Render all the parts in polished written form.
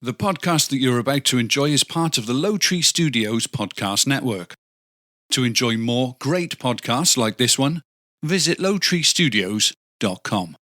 The podcast that you're about to enjoy is part of the Low Tree Studios podcast network. To enjoy more great podcasts like this one, visit lowtreestudios.com.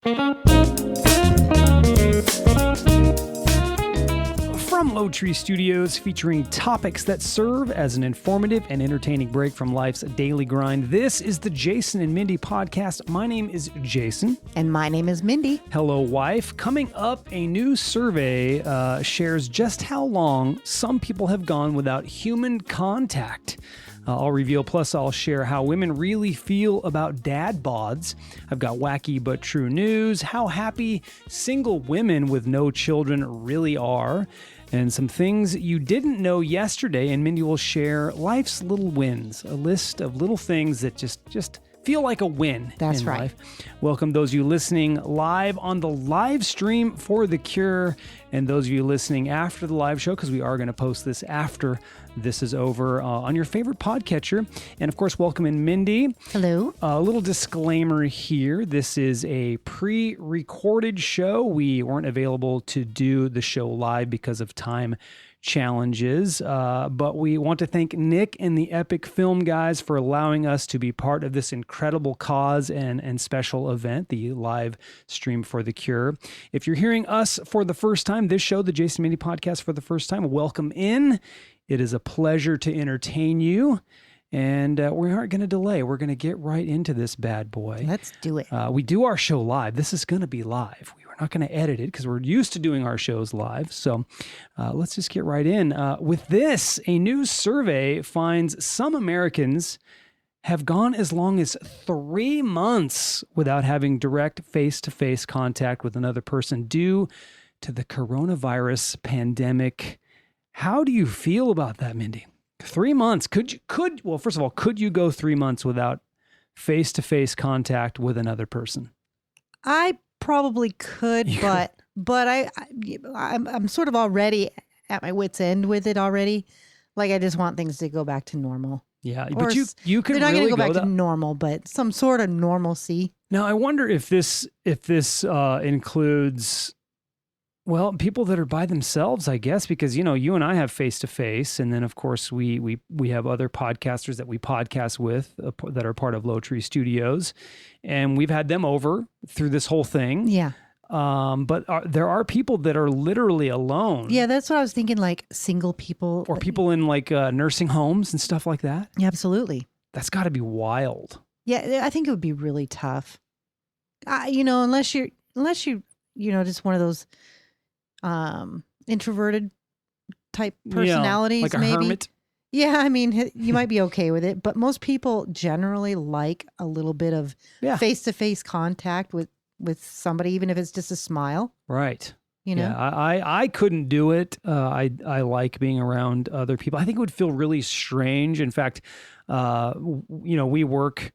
From Low Tree Studios, featuring topics that serve as an informative and entertaining break from life's daily grind, this is the Jason and Mindy Podcast. My name is Jason. And my name is Mindy. Hello, wife. Coming up, a new survey shares just how long some people have gone without human contact. I'll reveal, plus I'll share how women really feel about dad bods. I've got wacky but true news, how happy single women with no children really are, and some things you didn't know yesterday, and Mindy will share life's little wins, a list of little things that just feel like a win. That's in right. Life. Welcome those of you listening live on the live stream for The Cure, and those of you listening after the live show, because we are going to post this after this is over on your favorite podcatcher. And of course, welcome in Mindy. Hello. A little disclaimer here. This is a pre-recorded show. We weren't available to do the show live because of time challenges, but we want to thank Nick and the Epic Film guys for allowing us to be part of this incredible cause and special event, the live stream for The Cure. If you're hearing us for the first time, this show, the Jason Mindy Podcast, for the first time, welcome in. It is a pleasure to entertain you, and we aren't going to delay. We're going to get right into this bad boy. Let's do it. We do our show live. This is going to be live. We're not going to edit it because we're used to doing our shows live. So let's just get right in. With this, a new survey finds some Americans have gone as long as 3 months without having direct face-to-face contact with another person due to the coronavirus pandemic. How do you feel about that, Mindy? 3 months. Well, first of all, could you go 3 months without face-to-face contact with another person? I probably could, but I'm sort of already at my wit's end with it already. Like, I just want things to go back to normal. Yeah, Or but you could they're not really going to go back that. to normal, but some sort of normalcy. Now, I wonder if this includes, well, people that are by themselves, I guess, because, you and I have face-to-face, and then, of course, we have other podcasters that we podcast with that are part of Low Tree Studios, and we've had them over through this whole thing. Yeah. But there are people that are literally alone. Yeah, that's what I was thinking, like single people. Or people in like nursing homes and stuff like that. Yeah, absolutely. That's got to be wild. Yeah, I think it would be really tough. Unless you're just one of those introverted type personalities, like a maybe. hermit. Yeah, I mean, you might be okay with it, but most people generally like a little bit of face-to-face contact with somebody, even if it's just a smile. Right. Yeah, I couldn't do it. I like being around other people. I think it would feel really strange. In fact, we work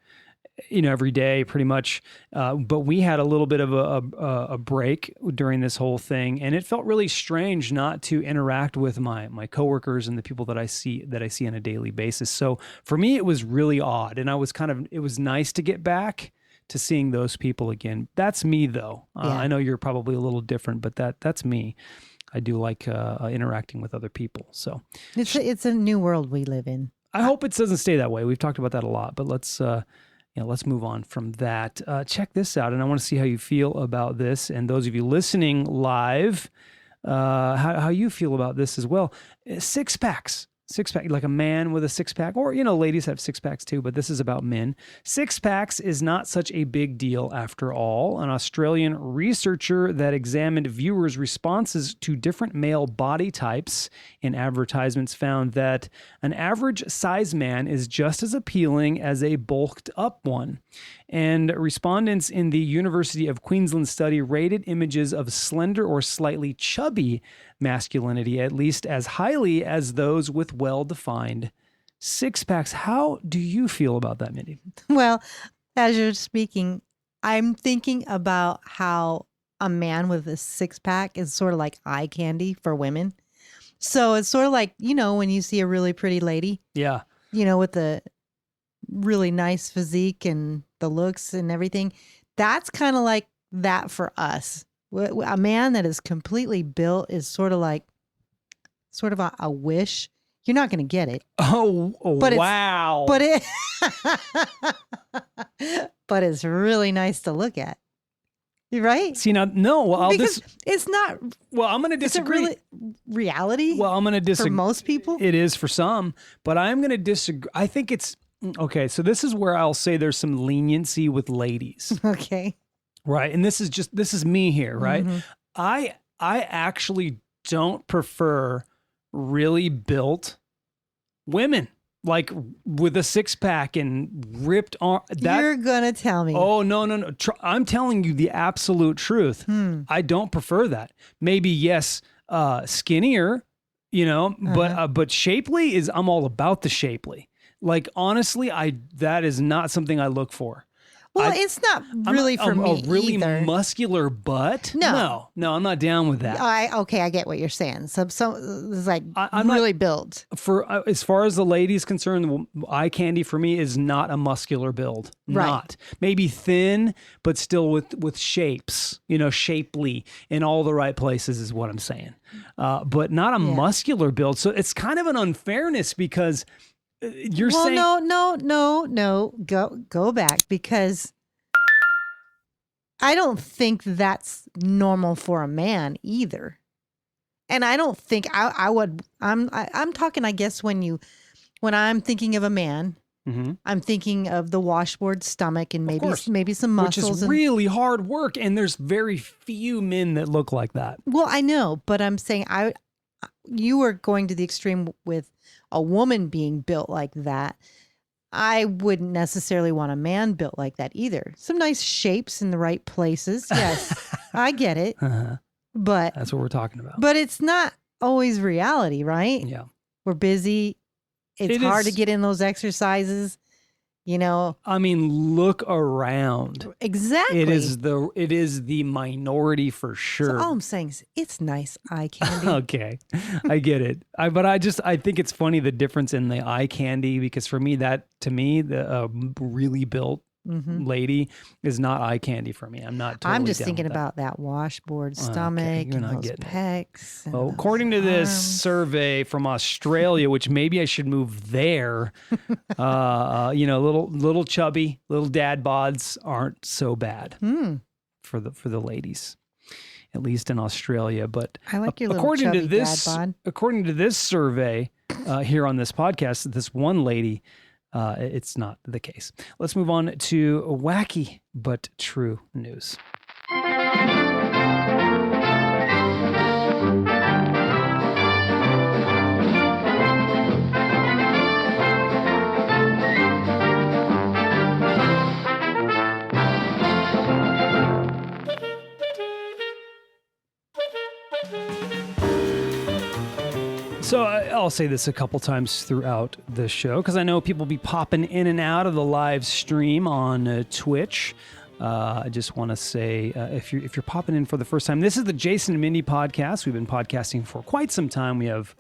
every day pretty much. But we had a little bit of a break during this whole thing, and it felt really strange not to interact with my coworkers and the people that I see on a daily basis. So for me, it was really odd, and it was nice to get back to seeing those people again. That's me, though. I know you're probably a little different, but that's me. I do like interacting with other people. So it's a new world we live in. I hope it doesn't stay that way. We've talked about that a lot, but let's move on from that. Check this out, and I want to see how you feel about this. And those of you listening live, how you feel about this as well. Six packs, like a man with a six-pack, or, ladies have six-packs too, but this is about men. Six-packs is not such a big deal after all. An Australian researcher that examined viewers' responses to different male body types in advertisements found that an average size man is just as appealing as a bulked up one. And respondents in the University of Queensland study rated images of slender or slightly chubby masculinity at least as highly as those with well-defined six-packs. How do you feel about that, Mindy? Well, as you're speaking, I'm thinking about how a man with a six-pack is sort of like eye candy for women. So it's sort of like, when you see a really pretty lady. Yeah. With the really nice physique and the looks and everything. That's kind of like that for us. A man that is completely built is sort of like sort of a wish. You're not going to get it. Oh, But wow. But but it's really nice to look at. You right? See, now, no, well, Because it's not. well, I'm going to Is it disagree. really reality? Well, I'm going to for disagree. most people. It is for some, but I'm going to disagree. I think it's okay. So this is where I'll say there's some leniency with ladies, Okay. right? And this is me here, right? Mhm. I actually don't prefer really built women, like with a six pack and ripped arm. You're gonna tell me. Oh, no. I'm telling you the absolute truth. I don't prefer that. Maybe, yes, skinnier, but shapely I'm all about the shapely. Like, honestly, that is not something I look for. Well, it's not really for me a really either. muscular butt. No. I'm not down with that. I get what you're saying. So it's like I'm not- really built. For as far as the lady's concerned, eye candy for me is not a muscular build. Right. Not maybe thin, but still with shapes. Shapely in all the right places is what I'm saying. But not a muscular build. So it's kind of an unfairness because you're saying. No. Go back, because I don't think that's normal for a man either. And I don't think I would. I'm talking. I guess when I'm thinking of a man, I'm thinking of the washboard stomach and maybe some muscles, which is really hard work. And there's very few men that look like that. Well, I know, but I'm saying you were going to the extreme with a woman being built like that. I wouldn't necessarily want a man built like that either. Some nice shapes in the right places. Yes, I get it. But that's what we're talking about. But it's not always reality, right? Yeah. We're busy. It's hard to get in those exercises. I mean, look around. Exactly. It is the minority for sure. So all I'm saying is it's nice eye candy. Okay. I get it. But I think it's funny the difference in the eye candy, because for me, the really built lady is not eye candy for me. I'm not totally I'm just down thinking with that. about that washboard stomach you're and not those getting it. pecs. Well, according to this survey from Australia, which maybe I should move there, little chubby, little dad bods aren't so bad for the ladies, at least in Australia. But I like your little chubby dad bod. According to this survey here on this podcast, this one lady, it's not the case. Let's move on to wacky but true news. So I'll say this a couple times throughout the show, because I know people be popping in and out of the live stream on Twitch. I just want to say, if you're popping in for the first time, this is the Jason Mindy Podcast. We've been podcasting for quite some time. We have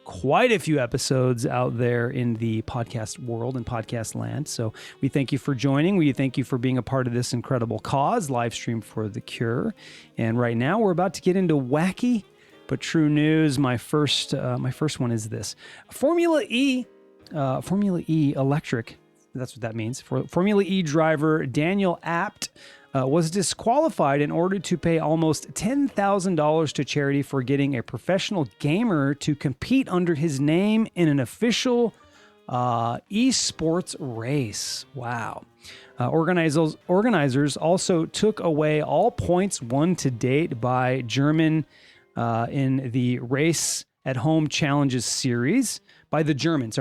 quite a few episodes out there in the podcast world and podcast land. So we thank you for joining. We thank you for being a part of this incredible cause, Livestream for the Cure. And right now we're about to get into wacky but true news. My first one is this: Formula E electric. That's what that means. Formula E driver Daniel Abt was disqualified in order to pay almost $10,000 to charity for getting a professional gamer to compete under his name in an official esports race. Wow. Organizers also took away all points won to date by German in the Race at Home Challenges series. By the German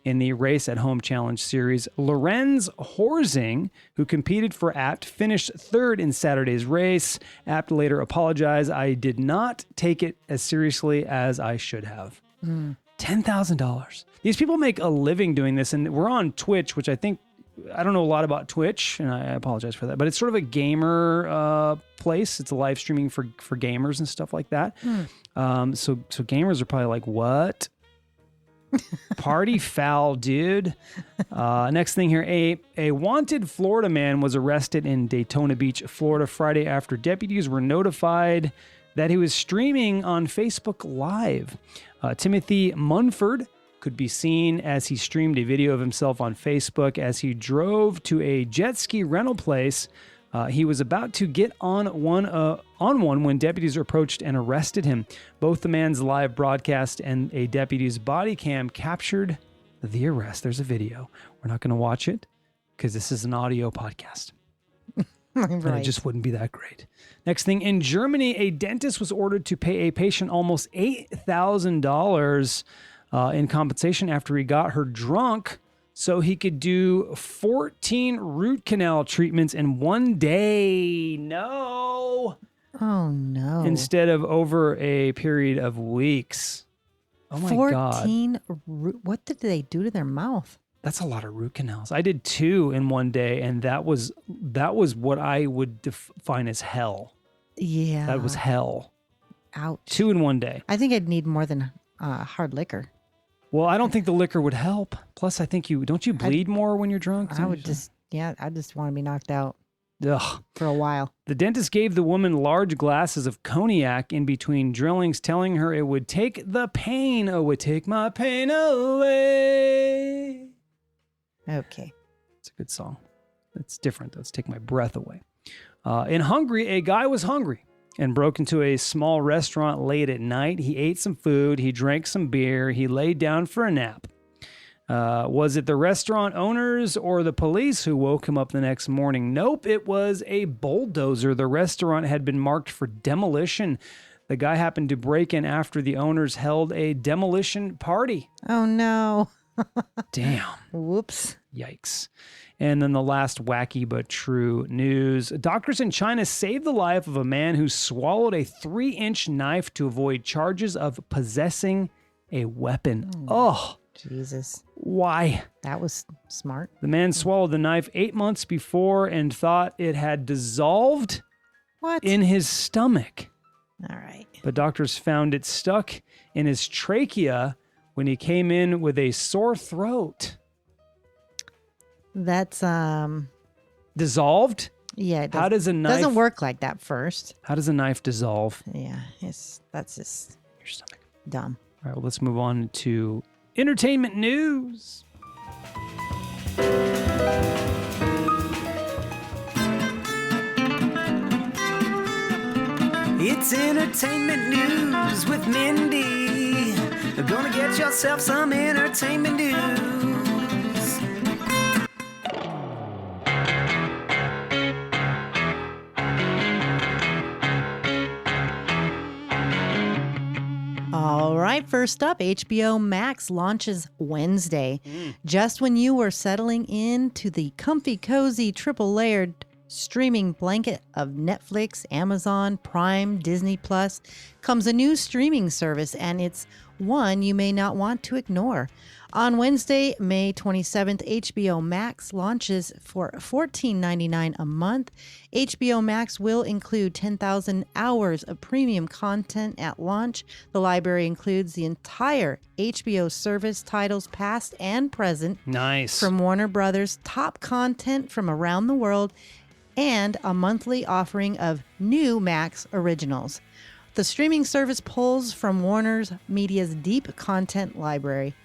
in the Race at Home Challenge series. Lorenz Horsing, who competed for Abt, finished third in Saturday's race. Abt later apologized. I did not take it as seriously as I should have. $10,000. These people make a living doing this, and we're on Twitch, which I don't know a lot about Twitch, and I apologize for that, but it's sort of a gamer place. It's a live streaming for gamers and stuff like that. So gamers are probably like, what? Party foul, dude. Next thing here, a wanted Florida man was arrested in Daytona Beach, Florida, Friday after deputies were notified that he was streaming on Facebook Live. Timothy Munford could be seen as he streamed a video of himself on Facebook as he drove to a jet ski rental place. He was about to get on one when deputies approached and arrested him. Both the man's live broadcast and a deputy's body cam captured the arrest. There's a video. We're not going to watch it because this is an audio podcast. Right. And it just wouldn't be that great. Next thing, in Germany, a dentist was ordered to pay a patient almost $8,000 in compensation after he got her drunk so he could do 14 root canal treatments in one day. No. Oh, no. Instead of over a period of weeks. Oh, my God. 14 what did they do to their mouth? That's a lot of root canals. I did 2 in one day, and that was what I would define as hell. Yeah. That was hell. Ouch. 2 in one day. I think I'd need more than hard liquor. Well, I don't think the liquor would help. Plus, I think don't you bleed more when you're drunk? I just want to be knocked out. Ugh. For a while. The dentist gave the woman large glasses of cognac in between drillings, telling her it would take the pain. Oh, it would take my pain away. Okay. It's a good song. It's different, though. It's Take My Breath Away. In Hungary, a guy was hungry and broke into a small restaurant late at night. He ate some food. He drank some beer. He laid down for a nap. Was it the restaurant owners or the police who woke him up the next morning? Nope, it was a bulldozer. The restaurant had been marked for demolition. The guy happened to break in after the owners held a demolition party. Oh, no. Damn. Whoops. Yikes. And then the last wacky but true news. Doctors in China saved the life of a man who swallowed a 3-inch knife to avoid charges of possessing a weapon. Oh. Jesus. Why? That was smart. The man swallowed the knife 8 months before and thought it had dissolved in his stomach. All right. But doctors found it stuck in his trachea when he came in with a sore throat. That's dissolved? Yeah. It How does a knife doesn't work like that first? How does a knife dissolve? Yeah, that's just Your stomach. Dumb. All right, well, let's move on to entertainment news. It's entertainment news with Mindy. Gonna get yourself some entertainment news. All right, first up, HBO Max launches Wednesday. Just when you were settling into the comfy, cozy, triple-layered streaming blanket of Netflix, Amazon, Prime, Disney Plus, comes a new streaming service, and it's one you may not want to ignore. On Wednesday, May 27th, HBO Max launches for $14.99 a month. HBO Max will include 10,000 hours of premium content at launch. The library includes the entire HBO service, titles past and present. Nice. From Warner Brothers, top content from around the world, and a monthly offering of new Max originals. The streaming service pulls from Warner's Media's deep content library.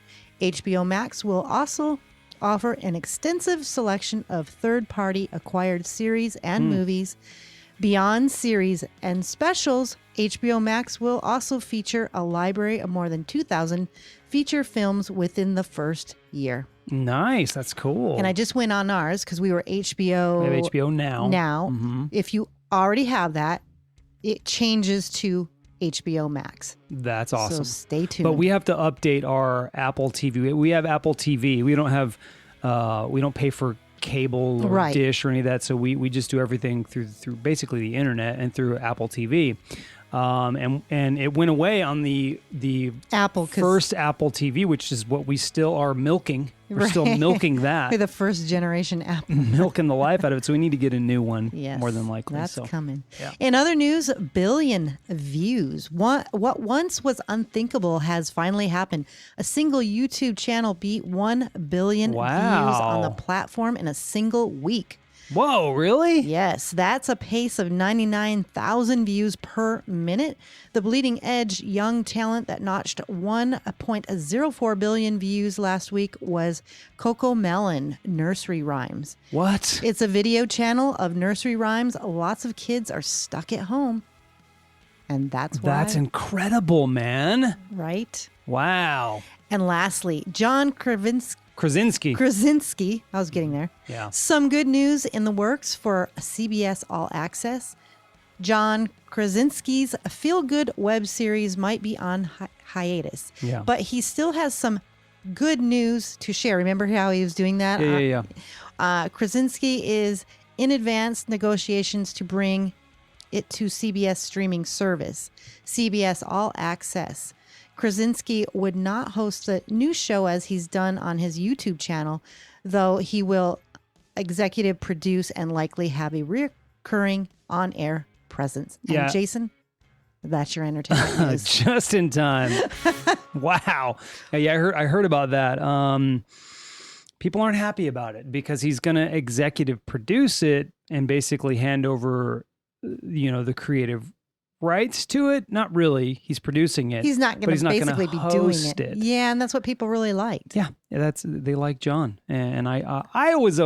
HBO Max will also offer an extensive selection of third-party acquired series and movies. Beyond series and specials, HBO Max will also feature a library of more than 2,000 feature films within the first year. Nice. That's cool. And I just went on ours because we were HBO. We have HBO Now. Now, if you already have that, it changes to HBO Max. That's awesome. So stay tuned. But we have to update our Apple TV. We have Apple TV. We don't have, we don't pay for cable or dish or any of that. So we just do everything through basically the internet and through Apple TV. And it went away on the Apple first Apple TV, which is what we still are milking. We're still milking that. We're the first generation Apple. Milking the life out of it. So we need to get a new one more than likely. That's coming. Yeah. In other news, billion views. What once was unthinkable has finally happened. A single YouTube channel beat 1 billion views on the platform in a single week. Whoa, really? Yes, that's a pace of 99,000 views per minute. The bleeding edge young talent that notched 1.04 billion views last week was Coco Melon Nursery Rhymes. What? It's a video channel of nursery rhymes. Lots of kids are stuck at home. And that's why. That's incredible, man. Right? Wow. And lastly, John Krasinski. I was getting there. Yeah. Some good news in the works for CBS All Access. John Krasinski's feel-good web series might be on hiatus. Yeah. But he still has some good news to share. Remember how he was doing that? Yeah. Krasinski is in advanced negotiations to bring it to CBS streaming service, CBS All Access. Krasinski would not host the new show as he's done on his YouTube channel, though he will executive produce and likely have a recurring on-air presence. Yeah. And Jason, that's your entertainment news. Just in time. Wow. Yeah, I heard about that. People aren't happy about it because he's going to executive produce it and basically hand over, the creative rights to it. Not really. He's producing it. He's not going to basically be doing it. Yeah, and that's what people really liked. Yeah, they like John, and it was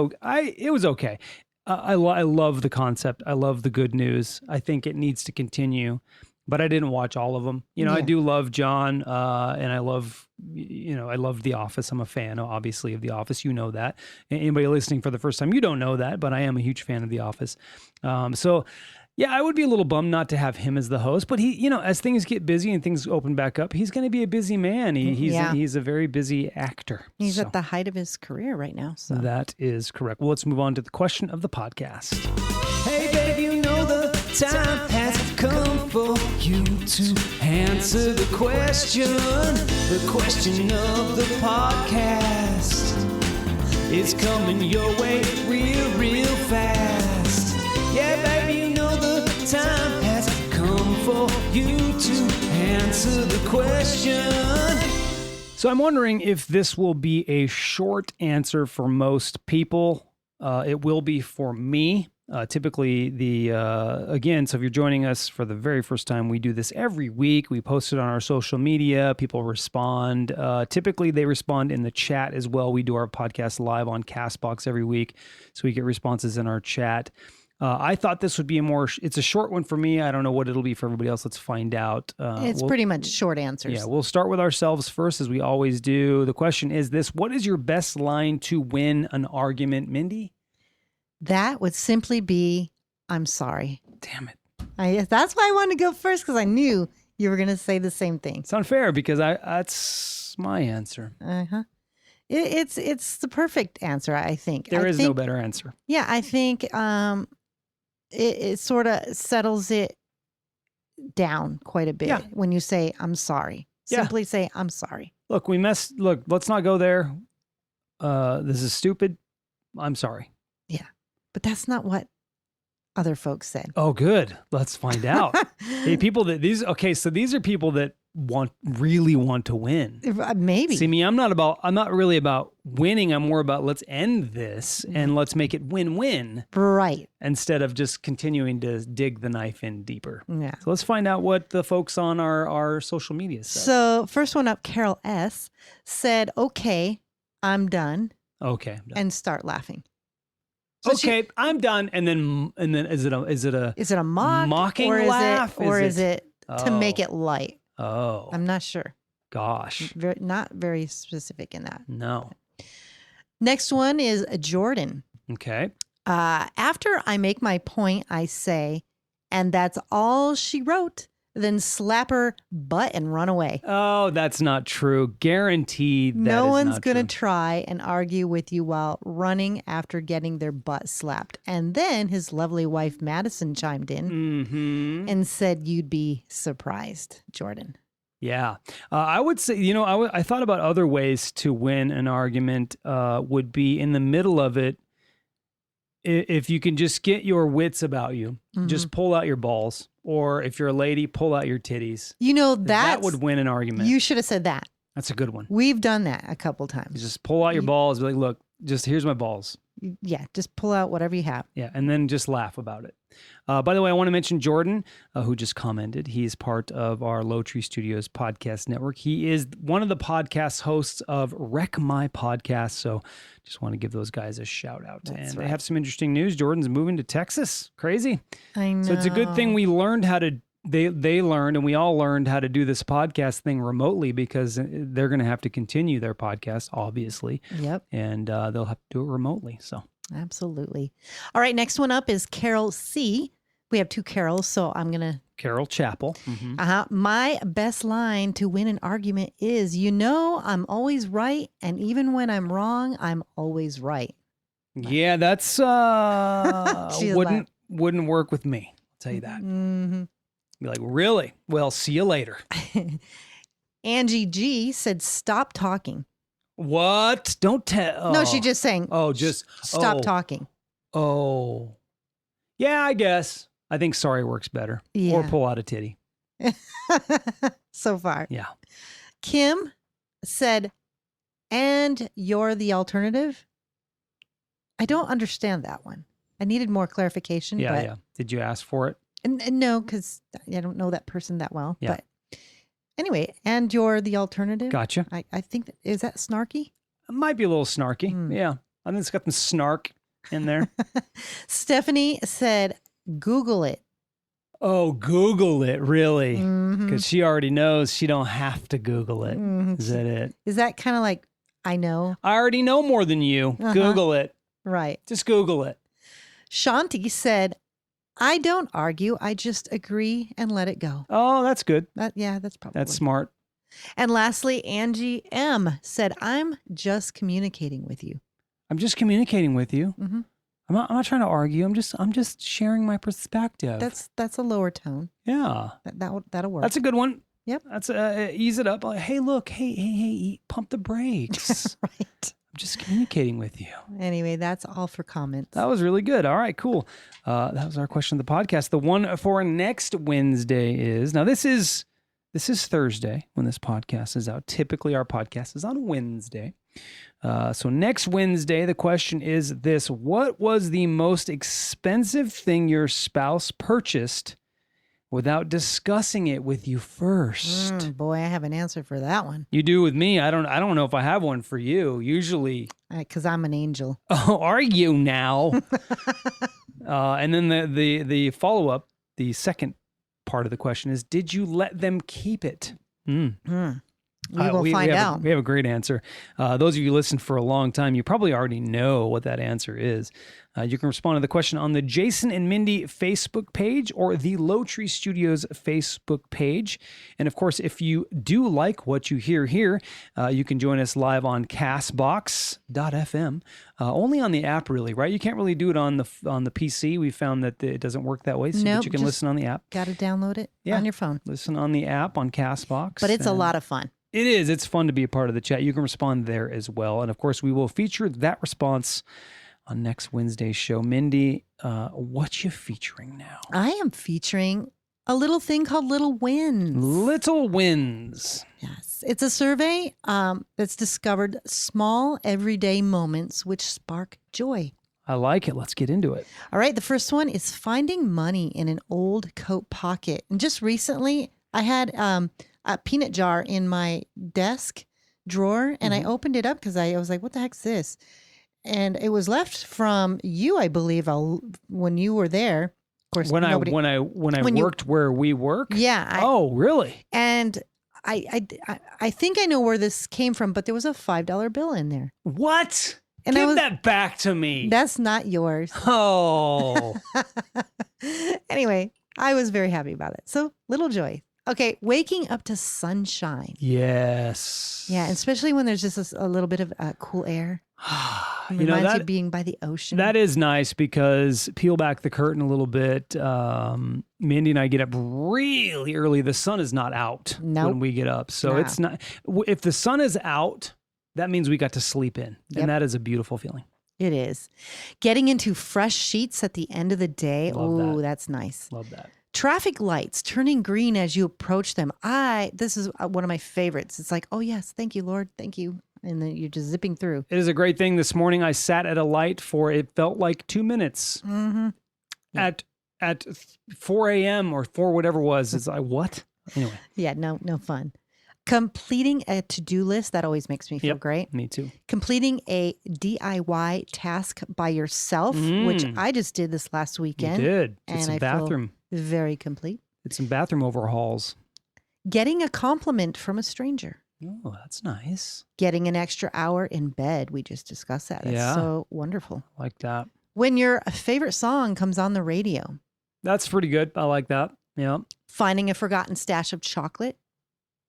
okay. I love the concept. I love the good news. I think it needs to continue, but I didn't watch all of them. I do love John, and I love The Office. I'm a fan, obviously, of The Office. You know that. Anybody listening for the first time, you don't know that, but I am a huge fan of The Office. So. Yeah, I would be a little bummed not to have him as the host, but he, as things get busy and things open back up, he's going to be a busy man. He's a very busy actor. He's at the height of his career right now. So that is correct. Well, let's move on to the question of the podcast. Hey, babe, the time has come for you to answer the question of the podcast. It's coming your way real fast. Yeah, baby, the time has come for you to answer the question. So I'm wondering if this will be a short answer for most people. It will be for me. Typically, again, so if you're joining us for the very first time, we do this every week. We post it on our social media. People respond. Typically, they respond in the chat as well. We do our podcast live on CastBox every week, so we get responses in our chat. I thought this would be it's a short one for me. I don't know what it'll be for everybody else. Let's find out. It's pretty much short answers. Yeah, we'll start with ourselves first, as we always do. The question is this: what is your best line to win an argument, Mindy? That would simply be, "I'm sorry." Damn it. That's why I wanted to go first, because I knew you were going to say the same thing. It's unfair because that's my answer. Uh-huh. It's the perfect answer, I think. There is no better answer. Yeah, I think it sort of settles it down quite a bit when you say, "I'm sorry." Simply say, "I'm sorry." Look, let's not go there. This is stupid. I'm sorry. Yeah, but that's not what other folks said. Oh, good. Let's find out. Hey, these are people that really want to win. Maybe. See, I'm not really about winning. I'm more about let's end this and let's make it win-win. Right. Instead of just continuing to dig the knife in deeper. Yeah. So let's find out what the folks on our social media said. So first one up, Carol S. said, "Okay, I'm done." Okay. I'm done. And start laughing. So I'm done. And then is it a mocking laugh? Is it to make it light? Oh, I'm not sure. Gosh. Not very specific in that. No. Next one is Jordan. Okay. After I make my point, I say, "And that's all she wrote." Then slap her butt and run away. Oh, that's not true. Guaranteed that no is one's not going to true. try and argue with you while running after getting their butt slapped. And then his lovely wife, Madison, chimed in and said, "You'd be surprised, Jordan." Yeah. I would say, I thought about other ways to win an argument would be in the middle of it. If you can just get your wits about you, just pull out your balls. Or if you're a lady, pull out your titties. That would win an argument. You should have said that. That's a good one. We've done that a couple times. You just pull out your balls. Be like, "Look, just here's my balls. Yeah, just pull out whatever you have. Yeah, and then just laugh about it. By the way, I want to mention Jordan, who just commented. He's part of our Low Tree Studios podcast network. He is one of the podcast hosts of Wreck My Podcast. So just want to give those guys a shout out. That's and right. they have some interesting news. Jordan's moving to Texas. Crazy. I know. So it's a good thing we learned how to, they learned, and we all learned how to do this podcast thing remotely, because they're going to have to continue their podcast, obviously. Yep. And they'll have to do it remotely. So. Absolutely. All right. Next one up is Carol C. We have 2 Carols, so I'm going to. Carol Chappell. Mm-hmm. My best line to win an argument is, I'm always right. And even when I'm wrong, I'm always right. Yeah, that's wouldn't work with me. I'll tell you that. Mm-hmm. Be like, really? Well, see you later. Angie G said, stop talking. What? Don't tell. No, she's just saying. Just stop talking. Oh, yeah, I guess. I think sorry works better. Yeah. Or pull out a titty. So far. Yeah. Kim said, and you're the alternative. I don't understand that one. I needed more clarification. Yeah, but, yeah. Did you ask for it? And no, because I don't know that person that well. Yeah. But anyway, and you're the alternative. Gotcha. I think, is that snarky? It might be a little snarky. Yeah. I think it's got some snark in there. Stephanie said, Google it. Oh, Google it, really? Mhm. Because she already knows she don't have to Google it. Mhm. Is that it? Is that kind of like, I know? I already know more than you. Google it. Right. Just Google it. Shanti said, I don't argue. I just agree and let it go. Oh, that's good. That's probably. That's smart. And lastly, Angie M said, I'm just communicating with you. I'm just communicating with you. Mm-hmm. I'm not trying to argue. I'm just sharing my perspective. That's a lower tone. Yeah. That'll work. That's a good one. Yep. That's ease it up. Like, hey, look, hey, pump the brakes. Right. I'm just communicating with you. Anyway, that's all for comments. That was really good. All right, cool. That was our question of the podcast. The one for next Wednesday is, now this is Thursday when this podcast is out. Typically our podcast is on Wednesday. So next Wednesday, the question is this: what was the most expensive thing your spouse purchased without discussing it with you first? Boy, I have an answer for that one. You do with me. I don't know if I have one for you. Usually, because I'm an angel. oh, are you now? And then the follow up, the second part of the question is: did you let them keep it? We will find out. We have a great answer. Those of you who listened for a long time, you probably already know what that answer is. You can respond to the question on the Jason and Mindy Facebook page or the Low Tree Studios Facebook page. And of course, if you do like what you hear here, you can join us live on castbox.fm. Only on the app, really, right? You can't really do it on the PC. We found that it doesn't work that way, so Nope, but you can listen on the app. Got to download it on your phone. Listen on the app on Castbox. But it's a lot of fun. It is. It's fun to be a part of the chat. You can respond there as well. And of course, we will feature that response on next Wednesday's show. Mindy, what you featuring now? I am featuring a little thing called Little Wins. Little Wins. Yes. It's a survey that's discovered small everyday moments which spark joy. I like it. Let's get into it. All right. The first one is finding money in an old coat pocket. And just recently, I had a peanut jar in my desk drawer, and I opened it up because I was like, what the heck's this? And it was left from you, I believe, when you were there. Of course, when I worked where we work. Yeah. Oh, really? And I think I know where this came from, but there was a $5 bill in there. What? And Give that back to me. That's not yours. Oh. Anyway, I was very happy about it. So, little joy. Okay, waking up to sunshine. Yes. Yeah, especially when there's just a little bit of cool air. It reminds you of being by the ocean. That is nice because peel back the curtain a little bit. Mindy and I get up really early. The sun is not out when we get up. So it's not, if the sun is out, that means we got to sleep in. Yep. And that is a beautiful feeling. It is. Getting into fresh sheets at the end of the day. Oh, that's nice. Love that. Traffic lights turning green as you approach them. This is one of my favorites. It's like, oh yes, thank you, Lord. Thank you. and then you're just zipping through. It is a great thing. This morning I sat at a light for, it felt like 2 minutes. Mm-hmm. At 4 a.m. or 4 whatever it was. It's like, what? Anyway. Yeah, no fun. Completing a to-do list, that always makes me feel great. Me too. Completing a DIY task by yourself, which I just did this last weekend. You did. Did and some I bathroom. feel very complete. Did some bathroom overhauls. Getting a compliment from a stranger. Oh, that's nice. Getting an extra hour in bed. We just discussed that. That's so wonderful. Like that. When your favorite song comes on the radio. That's pretty good. I like that. Yeah. Finding a forgotten stash of chocolate.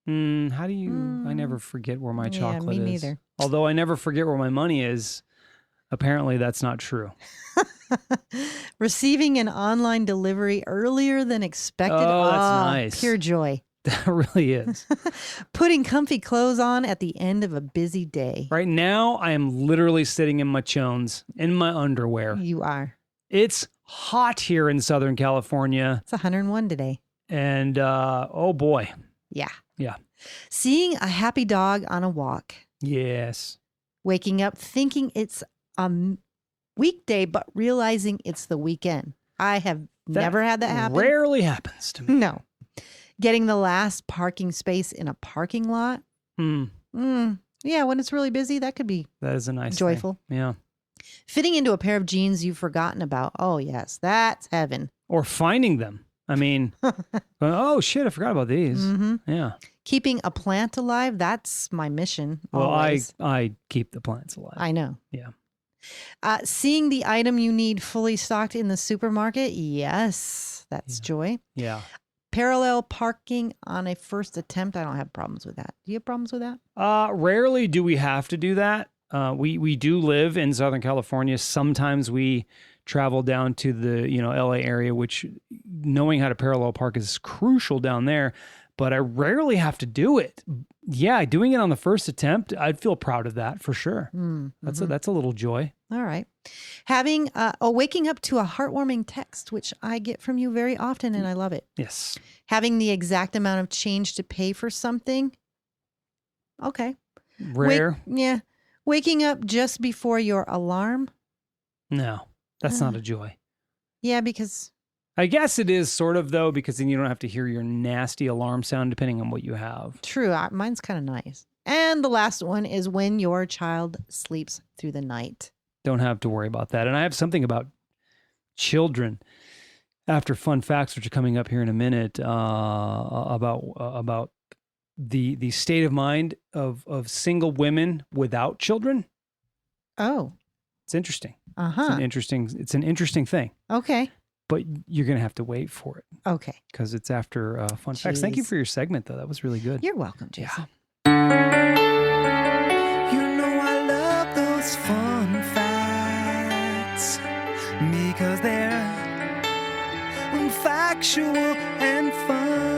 How do you... I never forget where my chocolate is. Me neither. Although I never forget where my money is. Apparently that's not true. Receiving an online delivery earlier than expected. Oh, that's nice. Pure joy. That really is. Putting comfy clothes on at the end of a busy day. Right now, I am literally sitting in my chones, in my underwear. You are. It's hot here in Southern California. It's 101 today. And, oh boy. Yeah. Yeah. Seeing a happy dog on a walk. Yes. Waking up thinking it's a weekday, but realizing it's the weekend. I have never had that happen. Rarely happens to me. No. Getting the last parking space in a parking lot. Yeah, when it's really busy, that could be that is a nice joyful. Thing. Yeah. Fitting into a pair of jeans you've forgotten about. Oh, yes, that's heaven. Or finding them. I mean, oh, shit, I forgot about these. Mm-hmm. Yeah. Keeping a plant alive, that's my mission. Well, always. I keep the plants alive. I know. Yeah. Seeing the item you need fully stocked in the supermarket. Yes, that's joy. Yeah. Parallel parking on a first attempt. I don't have problems with that. Do you have problems with that? Rarely do we have to do that. We do live in Southern California. Sometimes we travel down to the, LA area, which knowing how to parallel park is crucial down there. But I rarely have to do it. Yeah, doing it on the first attempt, I'd feel proud of that for sure. That's a little joy. All right. Having waking up to a heartwarming text, which I get from you very often, and I love it. Yes. Having the exact amount of change to pay for something. Okay. Rare. Yeah. Waking up just before your alarm. No, that's not a joy. Yeah, because... I guess it is sort of, though, because then you don't have to hear your nasty alarm sound depending on what you have. True. Mine's kind of nice. And the last one is when your child sleeps through the night. Don't have to worry about that. And I have something about children after fun facts, which are coming up here in a minute, about the state of mind of single women without children. Oh. It's interesting. Uh-huh. It's an interesting thing. Okay. But you're going to have to wait for it. Okay. Because it's after fun facts. Thank you for your segment, though. That was really good. You're welcome, Jason. You know I love those fun facts because they're factual and fun.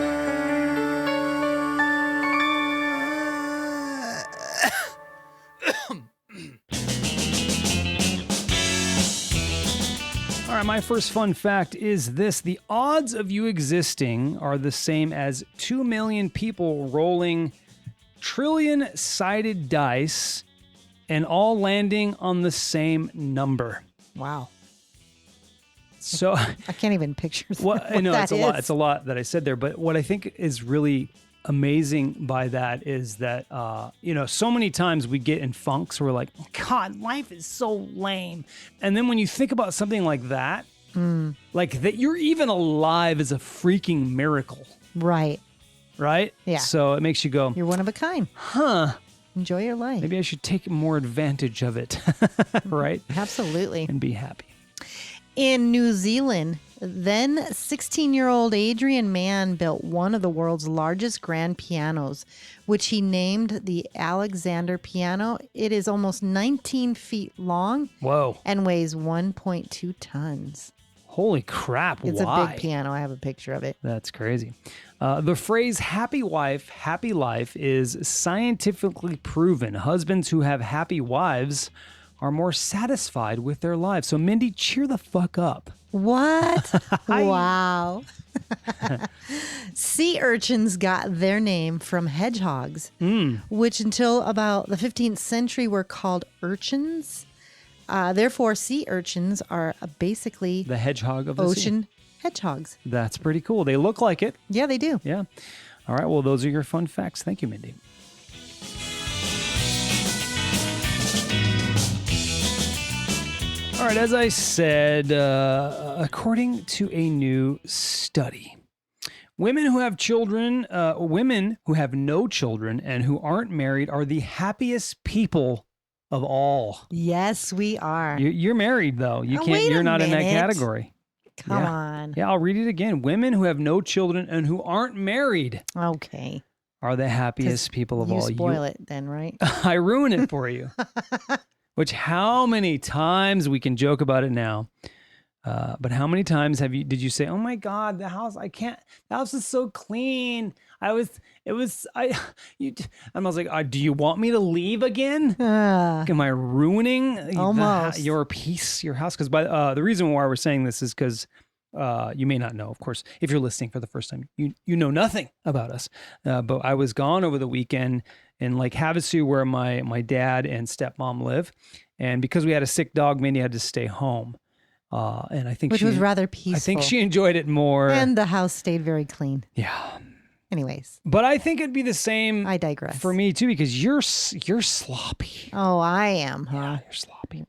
All right, my first fun fact is this. The odds of you existing are the same as 2 million people rolling trillion-sided dice and all landing on the same number. Wow. So I can't even picture what I know that it's a lot. It's a lot that I said there, but what I think is really amazing by that is that so many times we get in funks where we're like, God, life is so lame. And then when you think about something like that, like that you're even alive is a freaking miracle. Right. Right? Yeah. So it makes you go, you're one of a kind. Huh. Enjoy your life. Maybe I should take more advantage of it. Right? Absolutely. And be happy. In New Zealand, then 16-year-old Adrian Mann built one of the world's largest grand pianos, which he named the Alexander piano. It is almost 19 feet long. Whoa. And weighs 1.2 tons. Holy crap. It's why? a big piano. I have a picture of it. That's crazy. The phrase happy wife, happy life is scientifically proven. Husbands who have happy wives are more satisfied with their lives. So, Mindy, cheer the fuck up. What? Wow. Sea urchins got their name from hedgehogs, which until about the 15th century were called urchins. Therefore, sea urchins are basically The hedgehog of the ocean sea. hedgehogs. That's pretty cool. They look like it. Yeah, they do. Yeah. All right. Well, those are your fun facts. Thank you, Mindy. All right. As I said, according to a new study, women who have no children and who aren't married are the happiest people of all. Yes, we are. You're married, though. You Oh, can't. wait a You're not in that minute. category. Come on. Yeah, I'll read it again. Women who have no children and who aren't married Okay. are the happiest people of You all. spoil it then, right? I ruin it for you. Which, how many times we can joke about it now? But how many times did you say, "Oh my God, the house! The house is so clean." I was like, "Do you want me to leave again? Am I ruining Almost. your peace, your house?" Because the reason why we're saying this is because you may not know, of course, if you're listening for the first time, you know nothing about us. But I was gone over the weekend in Lake Havasu, where my dad and stepmom live, and because we had a sick dog, Mindy had to stay home. And I think Which was rather peaceful. I think she enjoyed it more. And the house stayed very clean. Yeah. Anyways, But I think it'd be the same I digress. for me too, because you're sloppy. Oh, I am, Yeah, huh? you're sloppy.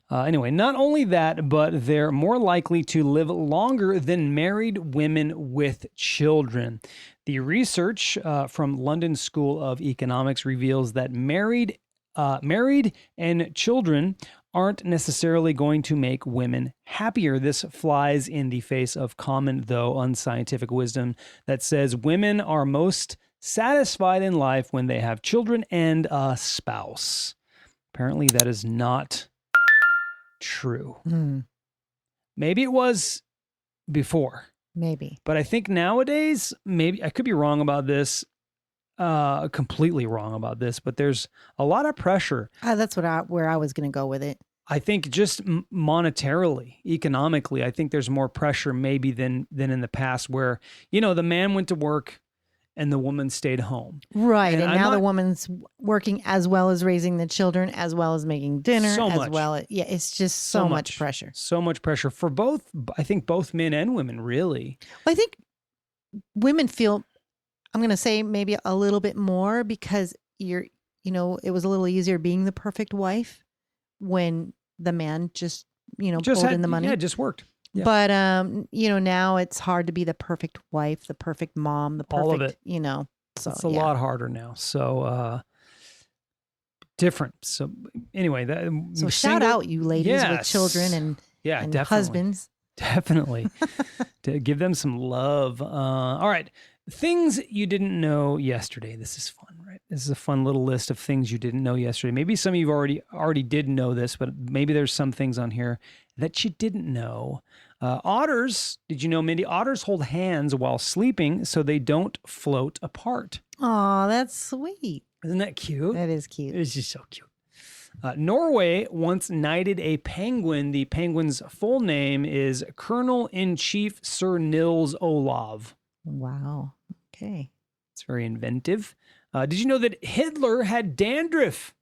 Anyway, not only that, but they're more likely to live longer than married women with children. The research from London School of Economics reveals that married and children aren't necessarily going to make women happier. This flies in the face of common, though unscientific wisdom that says women are most satisfied in life when they have children and a spouse. Apparently, that is not true. Maybe it was before, Maybe. but I think nowadays, maybe I could be wrong about this, completely wrong about this, but there's a lot of pressure. That's where I was going to go with it. I think just monetarily, economically, I think there's more pressure maybe than in the past where, the man went to work and the woman stayed home. Right. And And I'm now the not- woman's working as well as raising the children, as well as making dinner, So as much. well as, it's just so much pressure. So much pressure for both, I think both men and women, really. Well, I think women feel, I'm going to say maybe a little bit more because it was a little easier being the perfect wife when the man just pulled in the money. Yeah, it just worked. Yeah. But, now it's hard to be the perfect wife, the perfect mom, the perfect, All of it. So It's a lot harder now. So, different. So anyway, So shout out you ladies with children and definitely. husbands. Definitely. To give them some love. All right. Things you didn't know yesterday. This is fun, right? This is a fun little list of things you didn't know yesterday. Maybe some of you already did know this, but maybe there's some things on here that you didn't know. Otters, did you know, Mindy? Otters hold hands while sleeping so they don't float apart. Oh, that's sweet. Isn't that cute? That is cute. It's just so cute. Norway once knighted a penguin. The penguin's full name is Colonel-in-Chief Sir Nils Olav. Wow. Okay. It's very inventive. Did you know that Hitler had dandruff?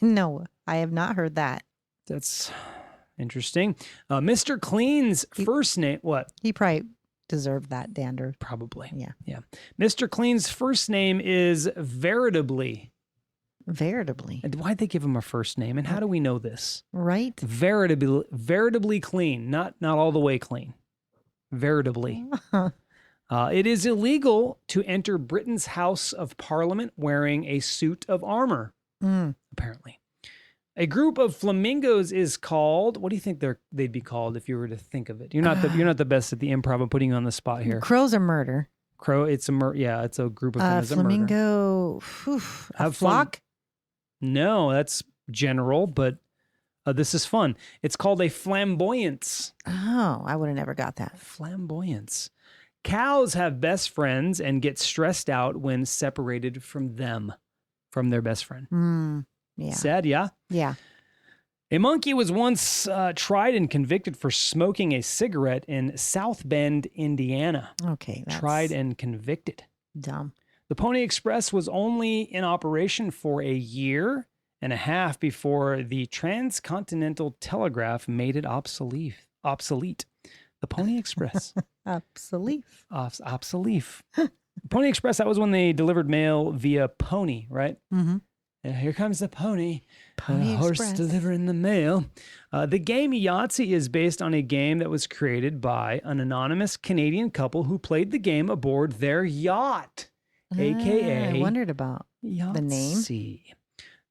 No, I have not heard that. That's interesting. Mr. Clean's first name, what? He probably deserved that dander. Probably. Yeah. Mr. Clean's first name is Veritably. Veritably. And why'd they give him a first name? And how do we know this? Right? Veritably clean, not all the way clean. Veritably. It is illegal to enter Britain's House of Parliament wearing a suit of armor, apparently. A group of flamingos is called, what do you think they'd be called if you were to think of it? You're not the best at the improv. I'm putting you on the spot here. Crows are murder. Crow, it's a it's a group of them. It's a murder. Flamingo. A flock? Fun. No, that's general, but this is fun. It's called a flamboyance. Oh, I would have never got that. Flamboyance. Cows have best friends and get stressed out when separated from their best friend. Yeah. Sad, yeah? Yeah. A monkey was once tried and convicted for smoking a cigarette in South Bend, Indiana. Okay. That's Tried and convicted. dumb. The Pony Express was only in operation for a year and a half before the transcontinental telegraph made it obsolete. The Pony Express. Obsolete. Obsolete. Pony Express, that was when they delivered mail via pony, right? Mm-hmm. Here comes the pony. Pony Horse Express. delivering the mail. The game Yahtzee is based on a game that was created by an anonymous Canadian couple who played the game aboard their yacht, a.k.a. I wondered about Yahtzee. the name.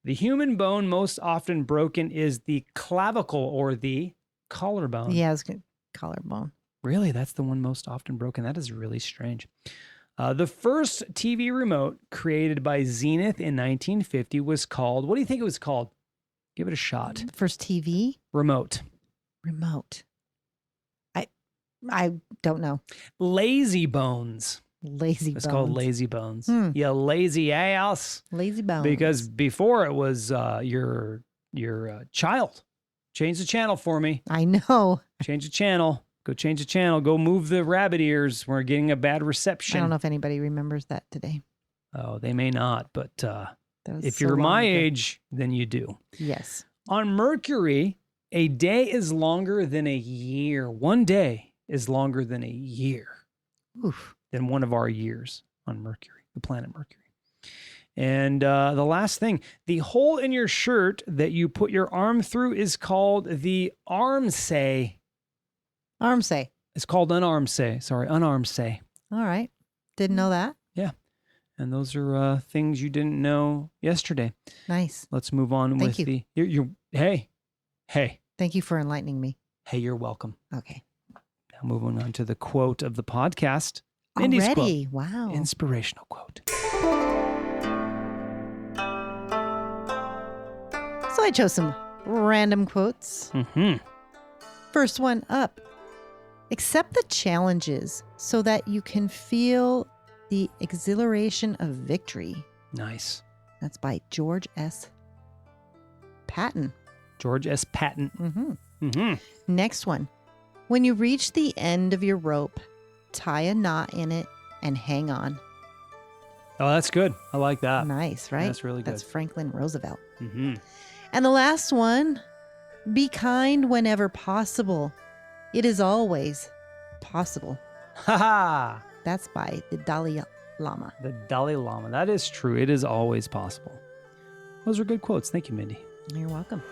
The human bone most often broken is the clavicle or the collarbone. Yeah, it's good. Collarbone. Really? That's the one most often broken? That is really strange. The first TV remote created by Zenith in 1950 was called, what do you think it was called? Give it a shot. First TV Remote. I don't know. Lazy Bones. Lazy It's Bones. called Lazy Bones. Hmm. You lazy ass. Lazy Bones. Because before it was your child. Change the channel for me. I know. Change the channel. Go change the channel. Go move the rabbit ears. We're getting a bad reception. I don't know if anybody remembers that today. Oh, they may not, but That was if so you're long my ago. age, then you do. Yes. On Mercury, a day is longer than a year. One day is longer than a year, Oof. than one of our years on Mercury, the planet Mercury. And the last thing, the hole in your shirt that you put your arm through is called the armsay. Armsay. It's called an armsay. Sorry, an armsay. All right. Didn't know that. Yeah. And those are things you didn't know yesterday. Nice. Let's move on Thank with you. Hey, Thank you for enlightening me. you're welcome. Okay. Now moving on to the quote of the podcast. Mindy's Already. Wow. quote. Inspirational quote. So I chose some random quotes. Mm-hmm. First one up. Accept the challenges so that you can feel the exhilaration of victory. Nice. That's by George S. Patton. George S. Patton. Mm-hmm. Mm-hmm. Next one. When you reach the end of your rope, tie a knot in it and hang on. Oh, that's good. I like that. Nice, right? That's really good. That's Franklin Roosevelt. Mm-hmm. And the last one. Be kind whenever possible. It is always possible. Ha ha! That's by the Dalai Lama. The Dalai Lama. That is true. It is always possible. Those are good quotes. Thank you, Mindy. You're welcome.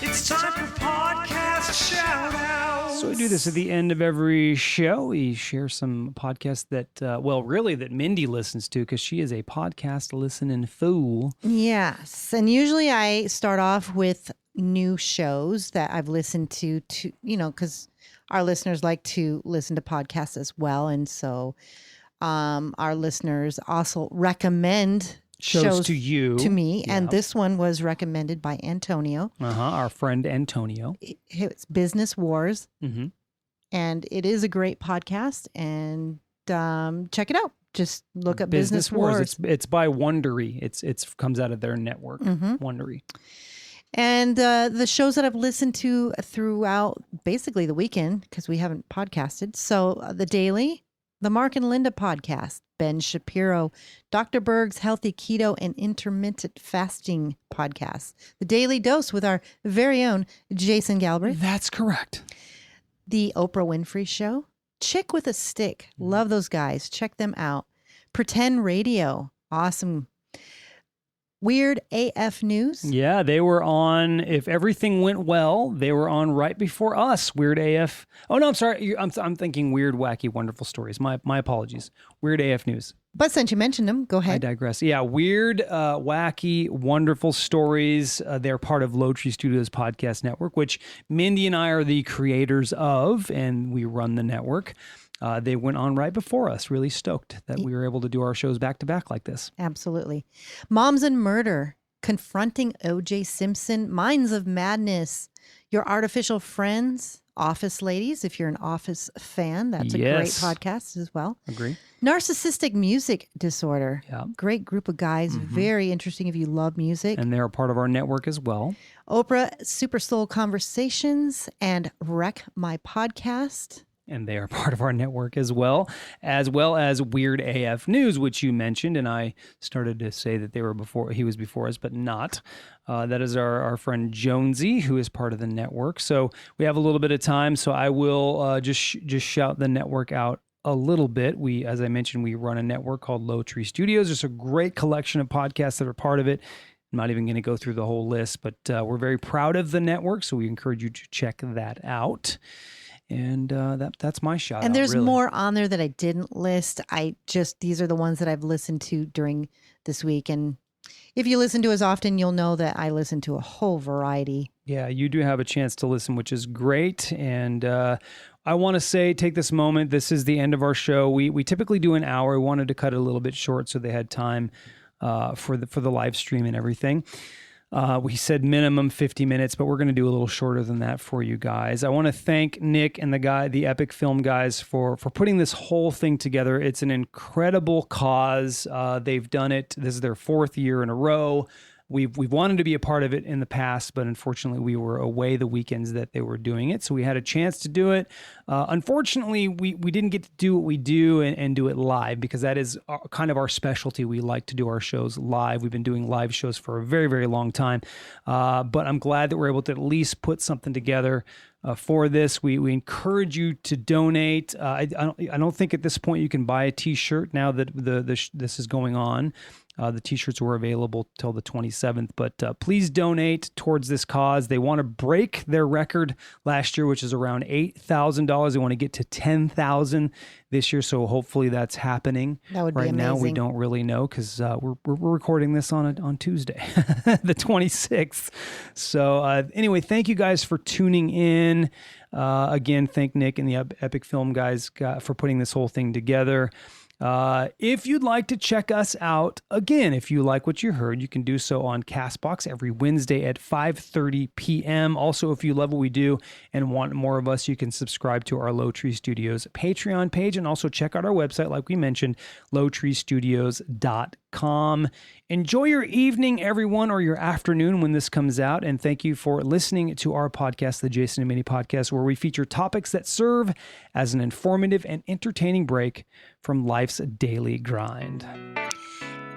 It's time for podcast shout outs. So we do this at the end of every show. We share some podcasts that, that Mindy listens to because she is a podcast listening fool. Yes. And usually I start off with new shows that I've listened to because our listeners like to listen to podcasts as well. And so our listeners also recommend Shows to you. to me. Yeah. And this one was recommended by Antonio. Our friend Antonio. It's Business Wars. Mm-hmm. And it is a great podcast. And check it out. Just look up Business Wars. It's by Wondery. It's comes out of their network, Mhm. Wondery. And the shows that I've listened to throughout basically the weekend, because we haven't podcasted. So The Daily, the Mark and Linda podcast, Ben Shapiro, Dr. Berg's Healthy Keto and Intermittent Fasting podcast, The Daily Dose with our very own Jason Galbraith, That's correct. The Oprah Winfrey Show, Chick with a Stick. Love those guys. Check them out. Pretend Radio. Awesome. Weird AF News. Yeah, they were on. If everything went well, they were on right before us. Weird AF. Oh no, I'm sorry. I'm thinking Weird, Wacky, Wonderful Stories. My apologies. Weird AF News. But since you mentioned them, go I ahead. digress. Yeah, Weird, Wacky, Wonderful Stories. They're part of Low Tree Studios podcast network, which Mindy and I are the creators of, and we run the network. They went on right before us. Really stoked that we were able to do our shows back to back like this. Absolutely. Moms and Murder, Confronting O.J. Simpson, Minds of Madness, Your Artificial Friends, Office Ladies, if you're an Office fan, that's a great Yes. podcast as well. Agree. Narcissistic Music Disorder. Yeah. Great group of guys. Very interesting if you love music. And they're a part of our network as well. Oprah Super Soul Conversations and Wreck My Podcast. And they are part of our network as well as Weird AF News, which you mentioned, and I started to say that he was before us, but not. That is our friend Jonesy, who is part of the network. So we have a little bit of time, so I will just shout the network out a little bit. As I mentioned, we run a network called Low Tree Studios. There's a great collection of podcasts that are part of it. I'm not even going to go through the whole list, but we're very proud of the network, so we encourage you to check that out. And that's my shout out. And there's really. more on there that I didn't list. These are the ones that I've listened to during this week. And if you listen to us often, you'll know that I listen to a whole variety. Yeah, you do have a chance to listen, which is great. And I want to take this moment. This is the end of our show. We typically do an hour. We wanted to cut it a little bit short so they had time for the live stream and everything. We said minimum 50 minutes, but we're going to do a little shorter than that for you guys. I want to thank Nick and the Epic Film guys for putting this whole thing together. It's an incredible cause. They've done it. This is their 4th year in a row. We've wanted to be a part of it in the past, but unfortunately we were away the weekends that they were doing it. So we had a chance to do it. Unfortunately, we didn't get to do what we do and do it live, because that is kind of our specialty. We like to do our shows live. We've been doing live shows for a very, very long time. But I'm glad that we're able to at least put something together for this. We encourage you to donate. I don't think at this point you can buy a t-shirt now that this is going on. The t-shirts were available till the 27th, but please donate towards this cause. They want to break their record last year, which is around $8,000. They want to get to $10,000 this year, so hopefully that's happening. That would be right amazing. now, we don't really know because we're recording this on Tuesday, the 26th. So anyway, thank you guys for tuning in. Again, thank Nick and the Epic Film guys for putting this whole thing together. If you'd like to check us out, again, if you like what you heard, you can do so on CastBox every Wednesday at 5:30 p.m. Also, if you love what we do and want more of us, you can subscribe to our Low Tree Studios Patreon page, and also check out our website, like we mentioned, lowtreestudios.com. Enjoy your evening, everyone, or your afternoon when this comes out, and thank you for listening to our podcast, the Jason Mindy Podcast, where we feature topics that serve as an informative and entertaining break from life's daily grind.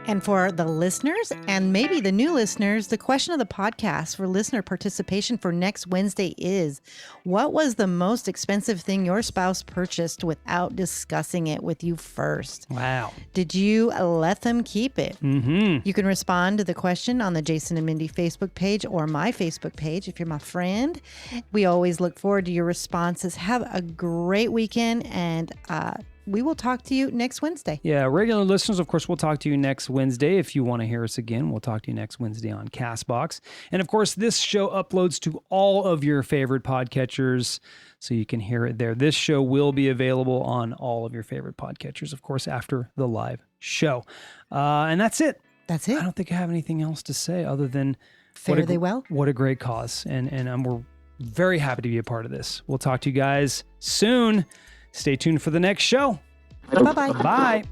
And for the listeners and maybe the new listeners, the question of the podcast for listener participation for next Wednesday is, what was the most expensive thing your spouse purchased without discussing it with you first? Wow. Did you let them keep it? Mm-hmm. You can respond to the question on the Jason and Mindy Facebook page or my Facebook page if you're my friend. We always look forward to your responses. Have a great weekend, and we will talk to you next Wednesday. Yeah, regular listeners, of course, we'll talk to you next Wednesday. If you want to hear us again, we'll talk to you next Wednesday on CastBox. And of course, this show uploads to all of your favorite podcatchers, so you can hear it there. This show will be available on all of your favorite podcatchers, of course, after the live show. And that's it. That's it. I don't think I have anything else to say other than Fare thee well. What a great cause. And we're very happy to be a part of this. We'll talk to you guys soon. Stay tuned for the next show. Bye-bye. Bye.